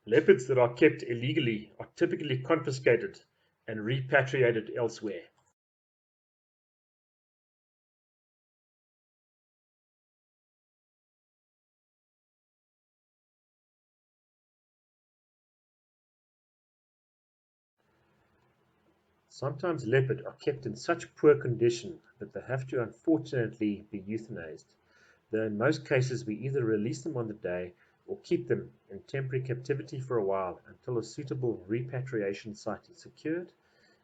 Leopards that are kept illegally are typically confiscated and repatriated elsewhere. Sometimes leopards are kept in such poor condition that they have to unfortunately be euthanized, though in most cases we either release them on the day or keep them in temporary captivity for a while until a suitable repatriation site is secured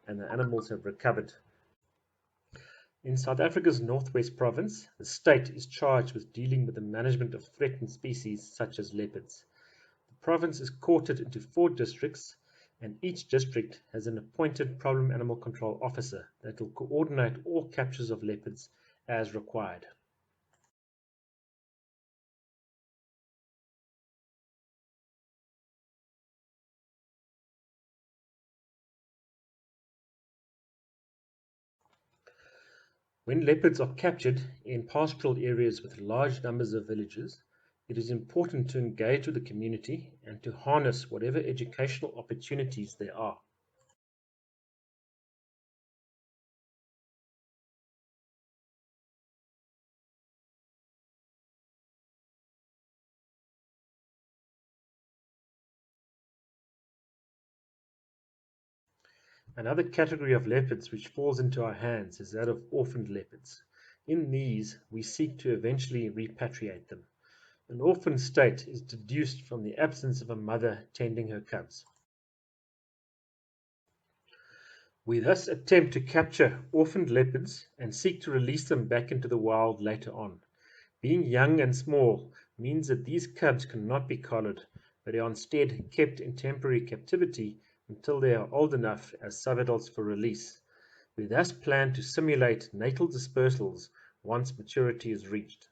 and the animals have recovered. In South Africa's Northwest Province, the state is charged with dealing with the management of threatened species such as leopards. The province is quartered into 4 districts, and each district has an appointed problem animal control officer that will coordinate all captures of leopards as required. When leopards are captured in pastoral areas with large numbers of villagers, it is important to engage with the community and to harness whatever educational opportunities there are. Another category of leopards which falls into our hands is that of orphaned leopards. In these, we seek to eventually repatriate them. An orphan state is deduced from the absence of a mother tending her cubs. We thus attempt to capture orphaned leopards and seek to release them back into the wild later on. Being young and small means that these cubs cannot be collared, but are instead kept in temporary captivity until they are old enough as subadults for release. We thus plan to simulate natal dispersals once maturity is reached.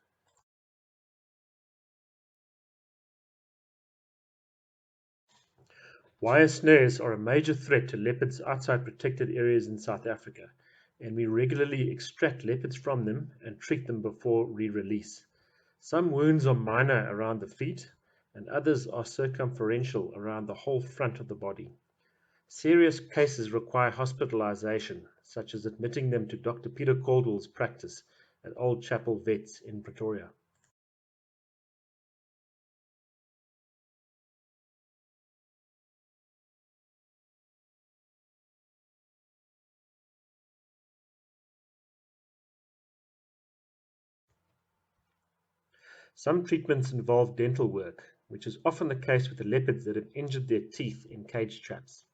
Wire snares are a major threat to leopards outside protected areas in South Africa, and we regularly extract leopards from them and treat them before re-release. Some wounds are minor around the feet, and others are circumferential around the whole front of the body. Serious cases require hospitalization, such as admitting them to Dr. Peter Caldwell's practice at Old Chapel Vets in Pretoria. Some treatments involve dental work, which is often the case with the leopards that have injured their teeth in cage traps.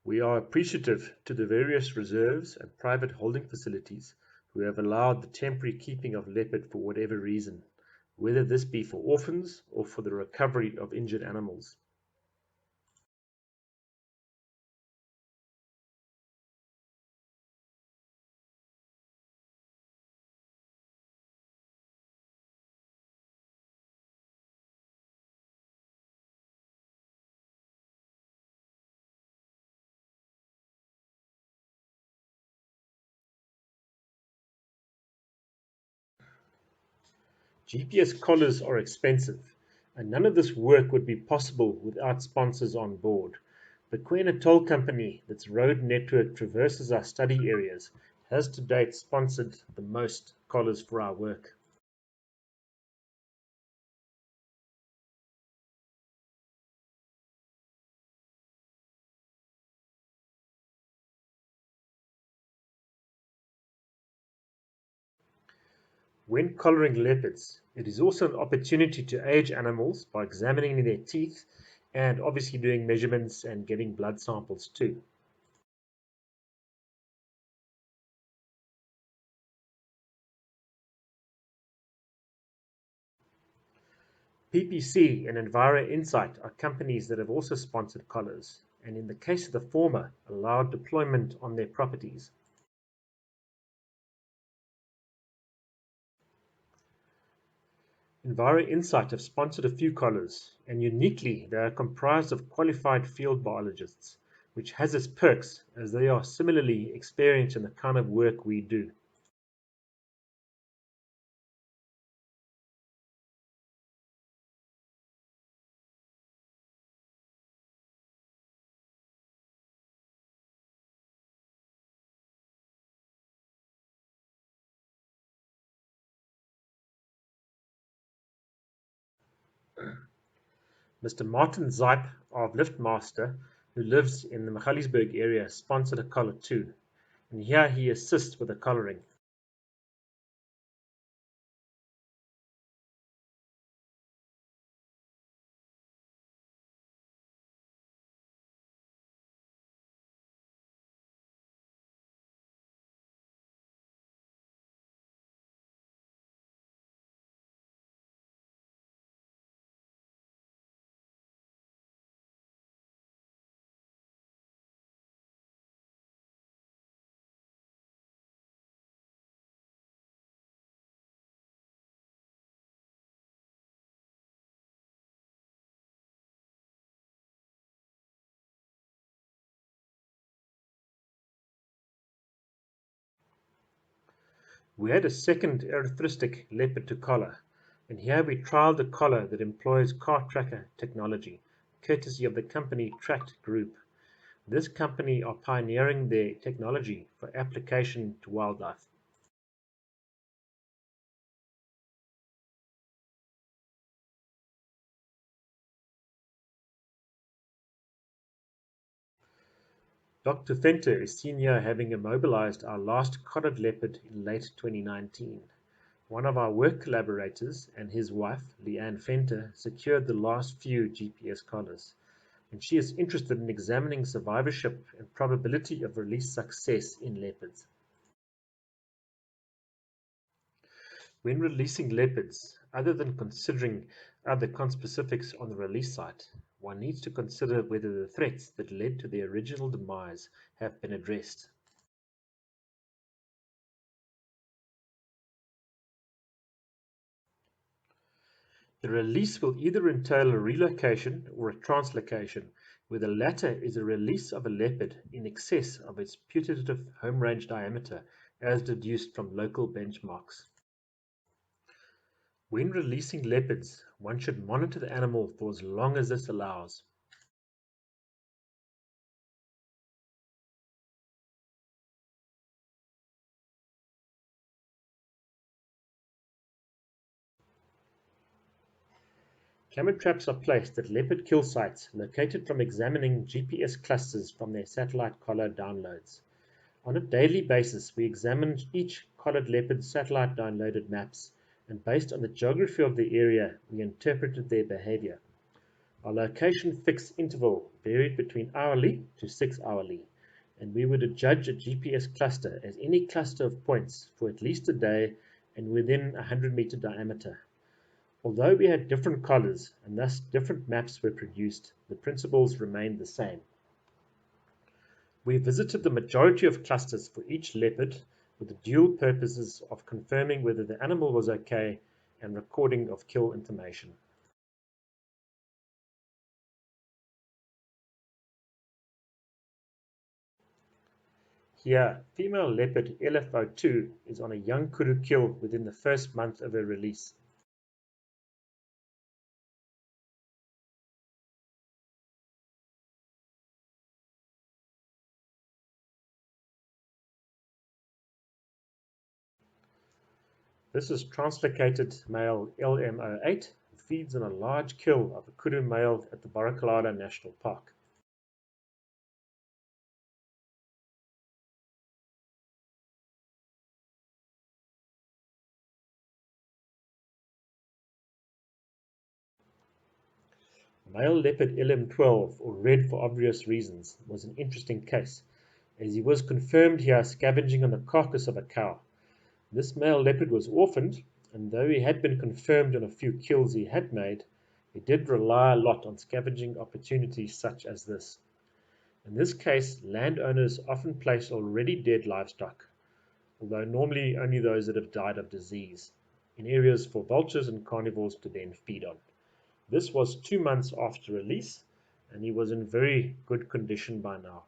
We are appreciative to the various reserves and private holding facilities who have allowed the temporary keeping of leopard for whatever reason, whether this be for orphans or for the recovery of injured animals. GPS collars are expensive, and none of this work would be possible without sponsors on board. The Quena Toll Company, that's road network traverses our study areas, has to date sponsored the most collars for our work. When collaring leopards, it is also an opportunity to age animals by examining their teeth and obviously doing measurements and getting blood samples too. PPC and Enviro Insight are companies that have also sponsored collars, and in the case of the former, allowed deployment on their properties. Enviro Insight have sponsored a few collars, and uniquely they are comprised of qualified field biologists, which has its perks as they are similarly experienced in the kind of work we do. Mr. Martin Zipe of Liftmaster, who lives in the Magaliesburg area, sponsored a collar too, and here he assists with the collaring. We had a second erythristic leopard to collar, and here we trialed a collar that employs car tracker technology, courtesy of the company Tract Group. This company are pioneering their technology for application to wildlife. Dr. Venter is seen here having immobilized our last collared leopard in late 2019. One of our work collaborators and his wife, Leanne Venter, secured the last few GPS collars, and she is interested in examining survivorship and probability of release success in leopards. When releasing leopards, other than considering other conspecifics on the release site, one needs to consider whether the threats that led to their original demise have been addressed. The release will either entail a relocation or a translocation, where the latter is a release of a leopard in excess of its putative home range diameter as deduced from local benchmarks. When releasing leopards, one should monitor the animal for as long as this allows. Camera traps are placed at leopard kill sites located from examining GPS clusters from their satellite collar downloads. On a daily basis, we examined each collared leopard satellite downloaded maps, and based on the geography of the area, we interpreted their behavior. Our location fixed interval varied between hourly to 6 hourly, and we would adjudge a GPS cluster as any cluster of points for at least a day and within a 100-meter diameter. Although we had different collars and thus different maps were produced, the principles remained the same. We visited the majority of clusters for each leopard with the dual purposes of confirming whether the animal was okay and recording of kill information. Here, female leopard LFO2 is on a young kudu kill within the first month of her release. This is translocated male LMO8 who feeds on a large kill of a kudu male at the Barracolada National Park. Male leopard LM12, or red for obvious reasons, was an interesting case, as he was confirmed here scavenging on the carcass of a cow. This male leopard was orphaned, and though he had been confirmed on a few kills he had made, he did rely a lot on scavenging opportunities such as this. In this case, landowners often place already dead livestock, although normally only those that have died of disease, in areas for vultures and carnivores to then feed on. This was 2 months after release, and he was in very good condition by now.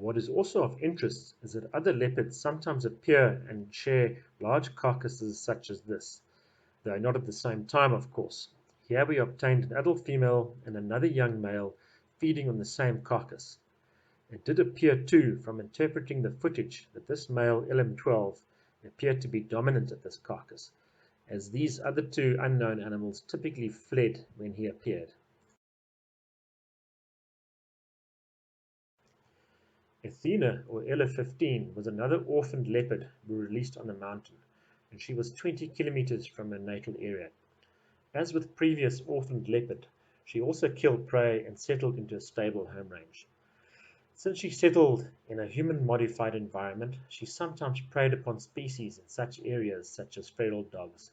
What is also of interest is that other leopards sometimes appear and share large carcasses such as this, though not at the same time, of course. Here we obtained an adult female and another young male feeding on the same carcass. It did appear too, from interpreting the footage, that this male LM12 appeared to be dominant at this carcass, as these other two unknown animals typically fled when he appeared. Athena, or Ella 15, was another orphaned leopard we released on the mountain, and she was 20 kilometers from her natal area. As with previous orphaned leopard, she also killed prey and settled into a stable home range. Since she settled in a human-modified environment, she sometimes preyed upon species in such areas such as feral dogs.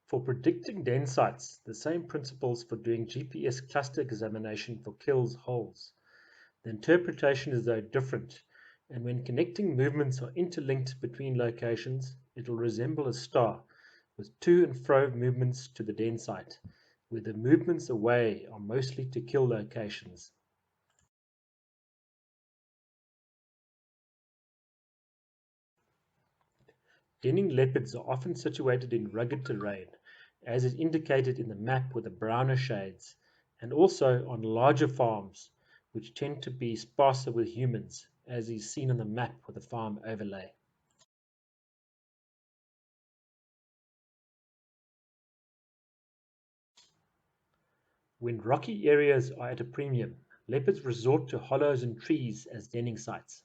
For predicting den sites, the same principles for doing GPS cluster examination for kills holds. The interpretation is though different, and when connecting movements are interlinked between locations, it will resemble a star, with to and fro movements to the den site, where the movements away are mostly to kill locations. Denning leopards are often situated in rugged terrain, as is indicated in the map with the browner shades, and also on larger farms, which tend to be sparser with humans, as is seen on the map with the farm overlay. When rocky areas are at a premium, leopards resort to hollows and trees as denning sites.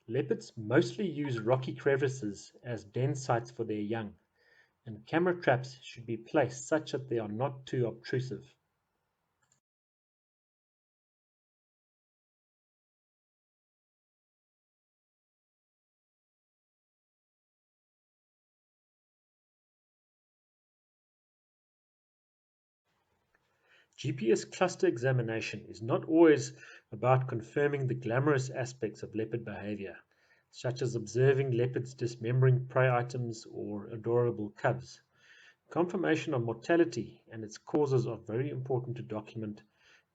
Leopards mostly use rocky crevices as den sites for their young, and camera traps should be placed such that they are not too obtrusive. GPS cluster examination is not always about confirming the glamorous aspects of leopard behavior, such as observing leopards dismembering prey items or adorable cubs. Confirmation of mortality and its causes are very important to document,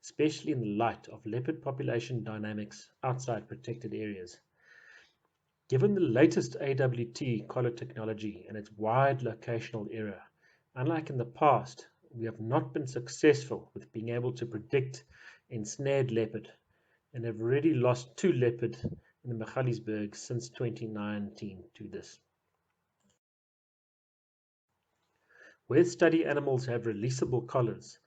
especially in the light of leopard population dynamics outside protected areas. Given the latest AWT collar technology and its wide locational error, unlike in the past, we have not been successful with being able to predict ensnared leopard and have already lost 2 leopard in the Magaliesberg since 2019 to this. Where study animals have releasable collars,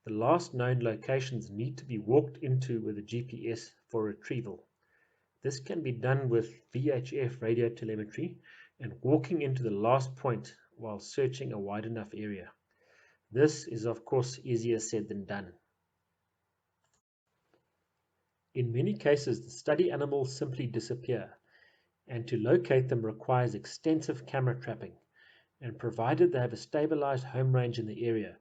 the last known locations need to be walked into with a GPS for retrieval. This can be done with VHF radio telemetry and walking into the last point while searching a wide enough area. This is of course easier said than done. In many cases, the study animals simply disappear, and to locate them requires extensive camera trapping, and provided they have a stabilized home range in the area,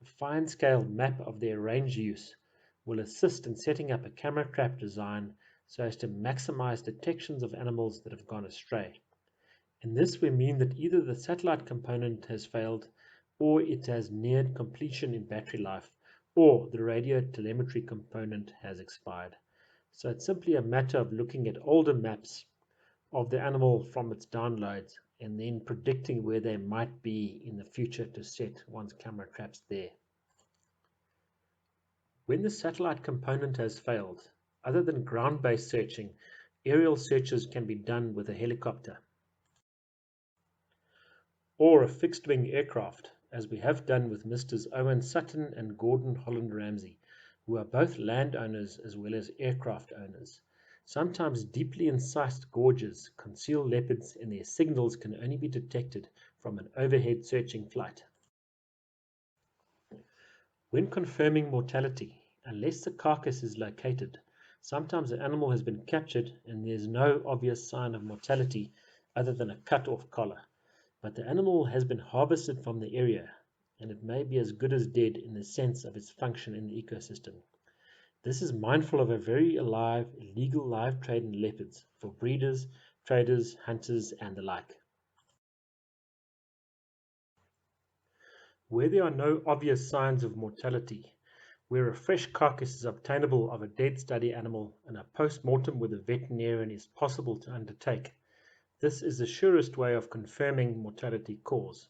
a fine-scale map of their range use will assist in setting up a camera trap design so as to maximize detections of animals that have gone astray. In this we mean that either the satellite component has failed, or it has neared completion in battery life, or the radio telemetry component has expired. So it's simply a matter of looking at older maps of the animal from its downloads and then predicting where they might be in the future to set one's camera traps there. When the satellite component has failed, other than ground-based searching, aerial searches can be done with a helicopter or a fixed-wing aircraft, as we have done with Mrs. Owen Sutton and Gordon Holland Ramsey, who are both landowners as well as aircraft owners. Sometimes deeply incised gorges conceal leopards and their signals can only be detected from an overhead searching flight. When confirming mortality, unless the carcass is located, sometimes the animal has been captured and there is no obvious sign of mortality other than a cut-off collar, but the animal has been harvested from the area and it may be as good as dead in the sense of its function in the ecosystem. This is mindful of a very alive, illegal live trade in leopards for breeders, traders, hunters, and the like. Where there are no obvious signs of mortality, where a fresh carcass is obtainable of a dead study animal and a post-mortem with a veterinarian is possible to undertake, this is the surest way of confirming mortality cause.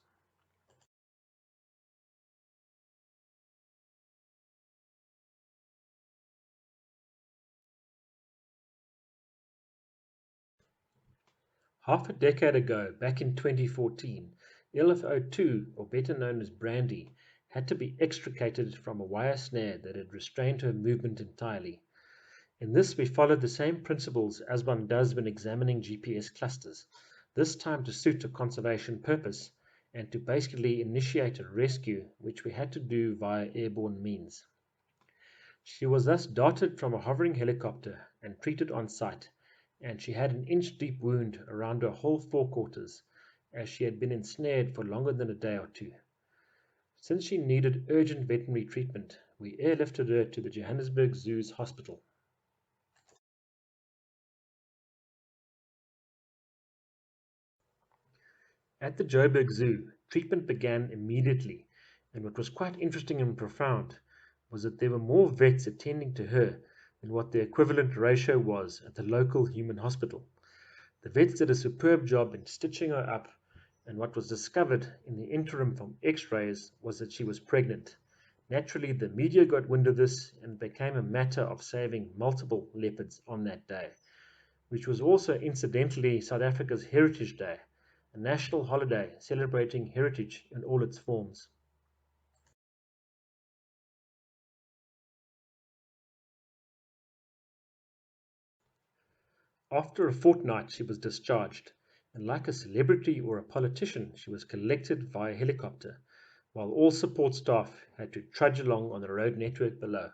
Half a decade ago, back in 2014, LFO2, or better known as Brandy, had to be extricated from a wire snare that had restrained her movement entirely. In this, we followed the same principles as one does when examining GPS clusters, this time to suit a conservation purpose and to basically initiate a rescue, which we had to do via airborne means. She was thus darted from a hovering helicopter and treated on site, and she had an inch-deep wound around her whole forequarters, as she had been ensnared for longer than a day or two. Since she needed urgent veterinary treatment, we airlifted her to the Johannesburg Zoo's hospital. At the Joburg Zoo, treatment began immediately, and what was quite interesting and profound was that there were more vets attending to her than what the equivalent ratio was at the local human hospital. The vets did a superb job in stitching her up, and what was discovered in the interim from x-rays was that she was pregnant. Naturally, the media got wind of this and it became a matter of saving multiple leopards on that day, which was also incidentally South Africa's Heritage Day, a national holiday celebrating heritage in all its forms. After a fortnight, she was discharged, and like a celebrity or a politician, she was collected via helicopter, while all support staff had to trudge along on the road network below.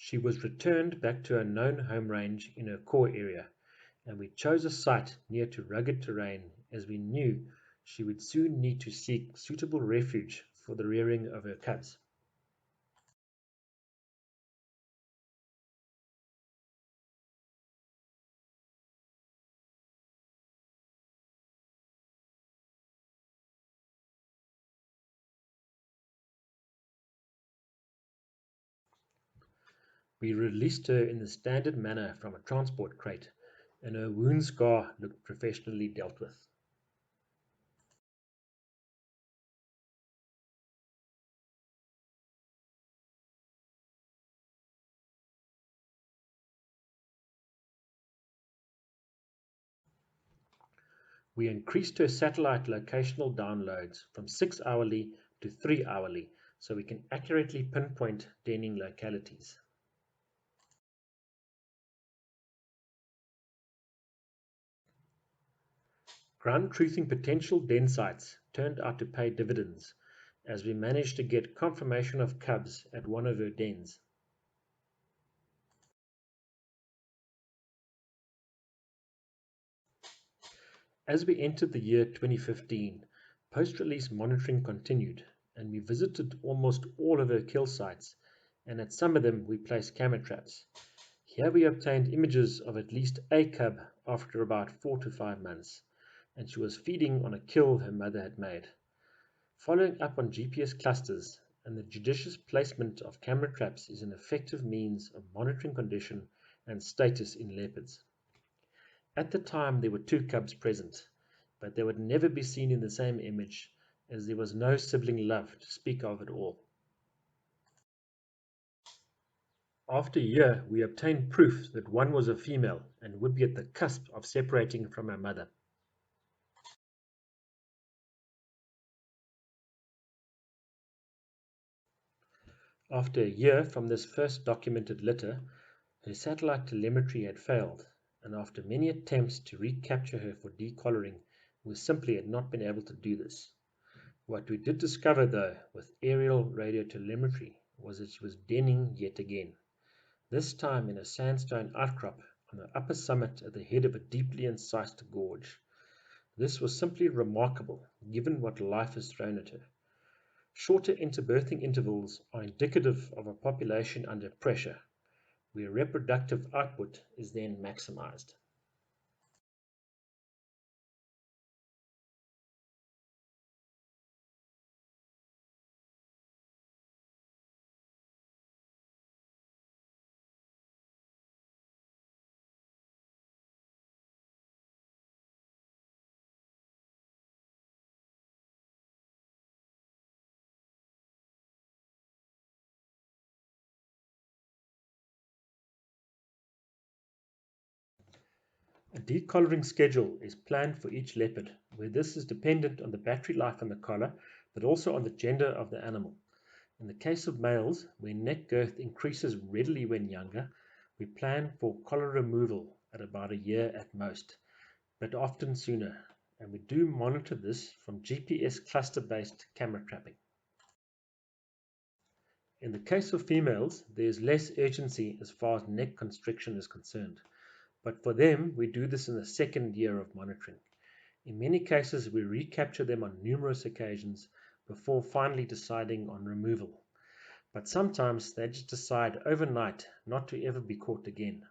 She was returned back to her known home range in her core area, and we chose a site near to rugged terrain as we knew she would soon need to seek suitable refuge for the rearing of her cubs. We released her in the standard manner from a transport crate, and her wound scar looked professionally dealt with. We increased her satellite locational downloads from 6 hourly to 3 hourly so we can accurately pinpoint denning localities. Ground truthing potential den sites turned out to pay dividends as we managed to get confirmation of cubs at one of her dens. As we entered the year 2015, post-release monitoring continued, and we visited almost all of her kill sites, and at some of them we placed camera traps. Here we obtained images of at least a cub after about 4 to 5 months, and she was feeding on a kill her mother had made. Following up on GPS clusters and the judicious placement of camera traps is an effective means of monitoring condition and status in leopards. At the time there were 2 cubs present, but they would never be seen in the same image as there was no sibling love to speak of at all. After a year, we obtained proof that one was a female and would be at the cusp of separating from her mother. After a year from this first documented litter, her satellite telemetry had failed, and after many attempts to recapture her for decollaring, we simply had not been able to do this. What we did discover, though, with aerial radio telemetry was that she was denning yet again, this time in a sandstone outcrop on the upper summit at the head of a deeply incised gorge. This was simply remarkable, given what life has thrown at her. Shorter interbirthing intervals are indicative of a population under pressure, where reproductive output is then maximized. A decollaring schedule is planned for each leopard, where this is dependent on the battery life on the collar, but also on the gender of the animal. In the case of males, where neck girth increases readily when younger, we plan for collar removal at about a year at most, but often sooner, and we do monitor this from GPS cluster-based camera trapping. In the case of females, there is less urgency as far as neck constriction is concerned, but for them, we do this in the second year of monitoring. In many cases, we recapture them on numerous occasions before finally deciding on removal. But sometimes they just decide overnight not to ever be caught again.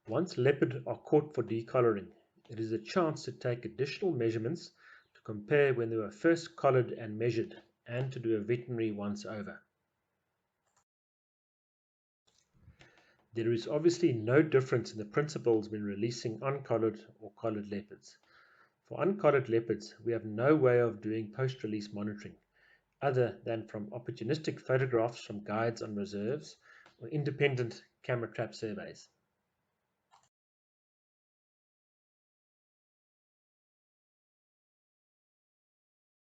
Once leopard are caught for decollaring, it is a chance to take additional measurements to compare when they were first collared and measured, and to do a veterinary once over. There is obviously no difference in the principles when releasing uncollared or collared leopards. For uncollared leopards, we have no way of doing post-release monitoring, other than from opportunistic photographs from guides on reserves or independent camera trap surveys.